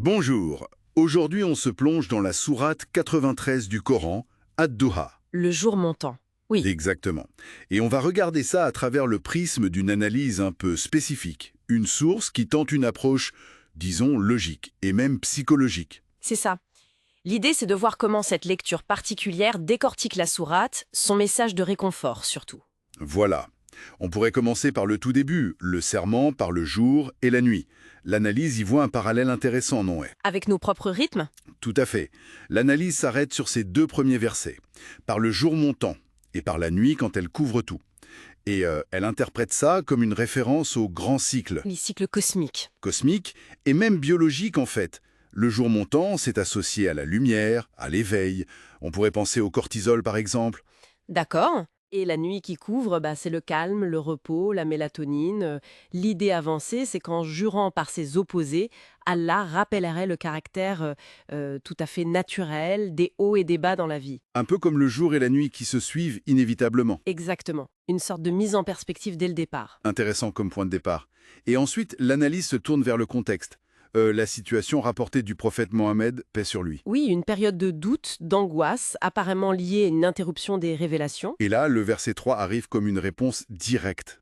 Bonjour. Aujourd'hui, on se plonge dans la sourate 93 du Coran, Ad-Duha. Le jour montant. Oui, Exactement. Et on va regarder ça à travers le prisme d'une analyse un peu spécifique. Une source qui tente une approche, disons, logique et même psychologique. c'est ça. L'idée, c'est de voir comment cette lecture particulière décortique la sourate, son message de réconfort surtout. Voilà. On pourrait commencer par le tout début, le serment par le jour et la nuit. L'analyse y voit un parallèle intéressant, non ouais? Avec nos propres rythmes. Tout à fait. L'analyse s'arrête sur ces deux premiers versets. Par le jour montant et par la nuit quand elle couvre tout. Et elle interprète ça comme une référence au grand cycle Les cycles cosmiques. cosmique et même biologique en fait. Le jour montant, c'est associé à la lumière, à l'éveil. On pourrait penser au cortisol par exemple. D'accord. Et la nuit qui couvre, c'est le calme, le repos, la mélatonine. L'idée avancée, c'est qu'en jurant par ses opposés, Allah rappellerait le caractère tout à fait naturel des hauts et des bas dans la vie. Un peu comme le jour et la nuit qui se suivent inévitablement. Exactement. Une sorte de mise en perspective dès le départ. Intéressant comme point de départ. Et ensuite, l'analyse se tourne vers le contexte. La situation rapportée du prophète Mohammed, paix sur lui. Oui, une période de doute, d'angoisse, apparemment liée à une interruption des révélations. Et là, le verset 3 arrive comme une réponse directe.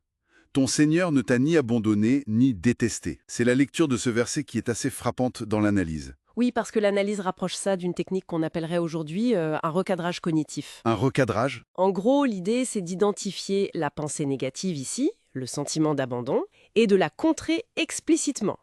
Ton Seigneur ne t'a ni abandonné ni détesté. C'est la lecture de ce verset qui est assez frappante dans l'analyse. Oui, parce que l'analyse rapproche ça d'une technique qu'on appellerait aujourd'hui un recadrage cognitif. Un recadrage? En gros, l'idée, c'est d'identifier la pensée négative ici, le sentiment d'abandon, et de la contrer explicitement.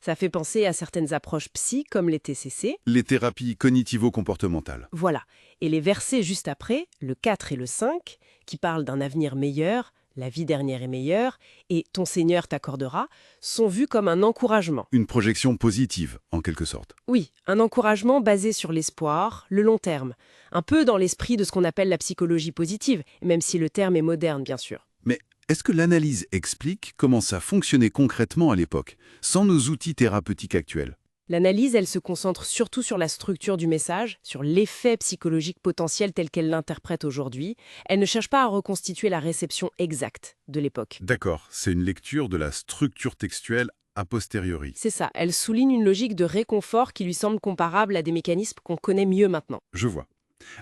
Ça fait penser à certaines approches psy, comme les TCC. Les thérapies cognitivo-comportementales. Voilà. Et les versets juste après, le 4 et le 5, qui parlent d'un avenir meilleur, la vie dernière est meilleure, et ton Seigneur t'accordera, sont vus comme un encouragement. Une projection positive, en quelque sorte. Oui, un encouragement basé sur l'espoir, le long terme, un peu dans l'esprit de ce qu'on appelle la psychologie positive, même si le terme est moderne, bien sûr. Mais est-ce que l'analyse explique comment ça fonctionnait concrètement à l'époque, sans nos outils thérapeutiques actuels? L'analyse, elle se concentre surtout sur la structure du message, sur l'effet psychologique potentiel tel qu'elle l'interprète aujourd'hui. Elle ne cherche pas à reconstituer la réception exacte de l'époque. D'accord, c'est une lecture de la structure textuelle a posteriori. C'est ça, elle souligne une logique de réconfort qui lui semble comparable à des mécanismes qu'on connaît mieux maintenant. Je vois.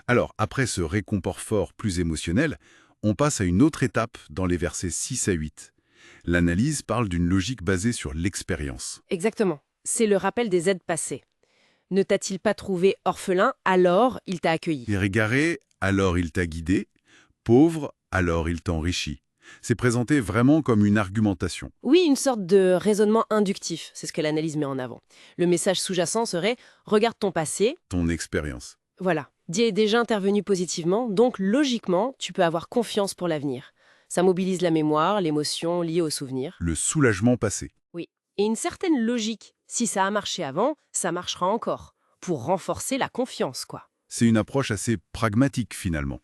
Alors, après ce réconfort plus émotionnel, on passe à une autre étape dans les versets 6 à 8. L'analyse parle d'une logique basée sur l'expérience. Exactement. C'est le rappel des aides passées. Ne t'a-t-il pas trouvé orphelin, alors il t'a accueilli. Égaré, alors il t'a guidé. Pauvre, alors il t'enrichit. C'est présenté vraiment comme une argumentation. Oui, une sorte de raisonnement inductif, c'est ce que l'analyse met en avant. Le message sous-jacent serait « regarde ton passé, Ton expérience. voilà, Dieu est déjà intervenu positivement, donc logiquement, tu peux avoir confiance pour l'avenir. » Ça mobilise la mémoire, l'émotion liée au souvenir. Le soulagement passé. Oui, et une certaine logique. Si ça a marché avant, ça marchera encore. Pour renforcer la confiance, quoi. C'est une approche assez pragmatique finalement.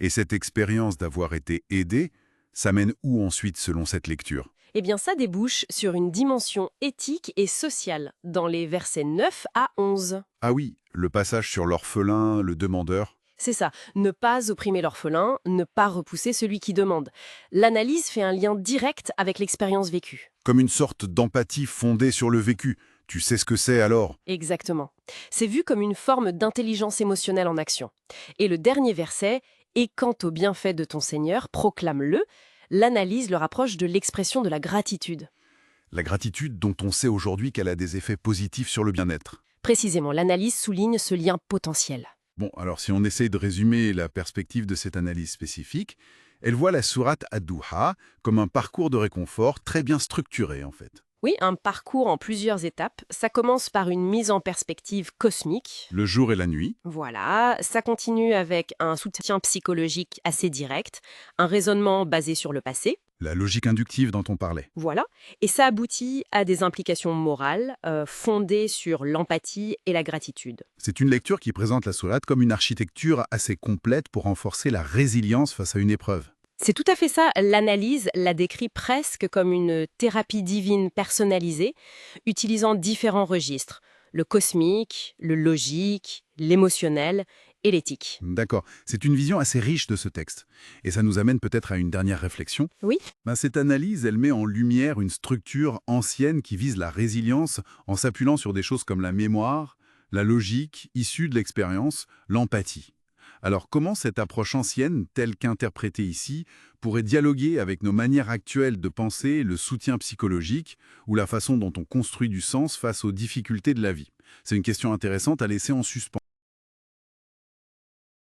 Et cette expérience d'avoir été aidé, ça mène où ensuite selon cette lecture? Eh bien, ça débouche sur une dimension éthique et sociale, dans les versets 9 à 11. Ah oui, le passage sur l'orphelin, le demandeur. C'est ça, ne pas opprimer l'orphelin, ne pas repousser celui qui demande. L'analyse fait un lien direct avec l'expérience vécue. Comme une sorte d'empathie fondée sur le vécu. Tu sais ce que c'est alors? Exactement. C'est vu comme une forme d'intelligence émotionnelle en action. Et le dernier verset, « Et quant au bienfait de ton Seigneur, proclame-le », l'analyse le rapproche de l'expression de la gratitude. La gratitude dont on sait aujourd'hui qu'elle a des effets positifs sur le bien-être. Précisément, l'analyse souligne ce lien potentiel. Bon, alors si on essaye de résumer la perspective de cette analyse spécifique, elle voit la sourate Ad-Duha comme un parcours de réconfort très bien structuré en fait. Oui, un parcours en plusieurs étapes. Ça commence par une mise en perspective cosmique. Le jour et la nuit, Voilà, ça continue avec un soutien psychologique assez direct, un raisonnement basé sur le passé. la logique inductive dont on parlait. Voilà, et ça aboutit à des implications morales fondées sur l'empathie et la gratitude. C'est une lecture qui présente la sourate comme une architecture assez complète pour renforcer la résilience face à une épreuve. C'est tout à fait ça, l'analyse la décrit presque comme une thérapie divine personnalisée, utilisant différents registres, le cosmique, le logique, l'émotionnel et l'éthique. D'accord. C'est une vision assez riche de ce texte. Et ça nous amène peut-être à une dernière réflexion. Oui. Cette analyse, elle met en lumière une structure ancienne qui vise la résilience en s'appuyant sur des choses comme la mémoire, la logique issue de l'expérience, l'empathie. Alors comment cette approche ancienne, telle qu'interprétée ici, pourrait dialoguer avec nos manières actuelles de penser, le soutien psychologique ou la façon dont on construit du sens face aux difficultés de la vie? C'est une question intéressante à laisser en suspens.